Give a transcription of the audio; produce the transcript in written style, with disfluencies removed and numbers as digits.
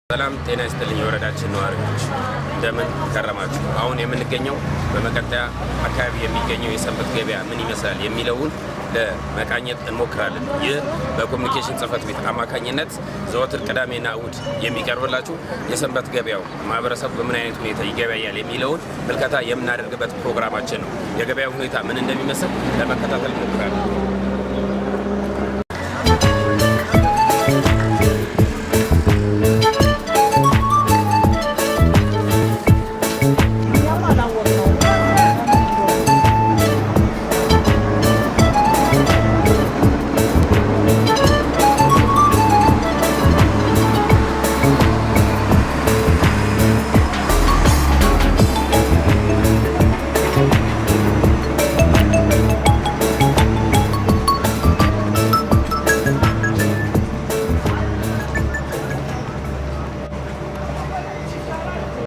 ሰላም ጤና ይስጥልኝ የወረዳችን ነዋሪዎች እንደምን ከረማችሁ። አሁን የምንገኘው በመቀጠያ አካባቢ የሚገኘው የሰንበት ገበያ ምን ይመስላል የሚለውን ለመቃኘት እንሞክራለን። ይህ በኮሙኒኬሽን ጽሕፈት ቤት አማካኝነት ዘወትር ቅዳሜና እሁድ የሚቀርብላችሁ የሰንበት ገበያው ማህበረሰቡ በምን አይነት ሁኔታ ይገበያል የሚለውን ምልከታ የምናደርግበት ፕሮግራማችን ነው። የገበያው ሁኔታ ምን እንደሚመስል ለመከታተል እንሞክራለን።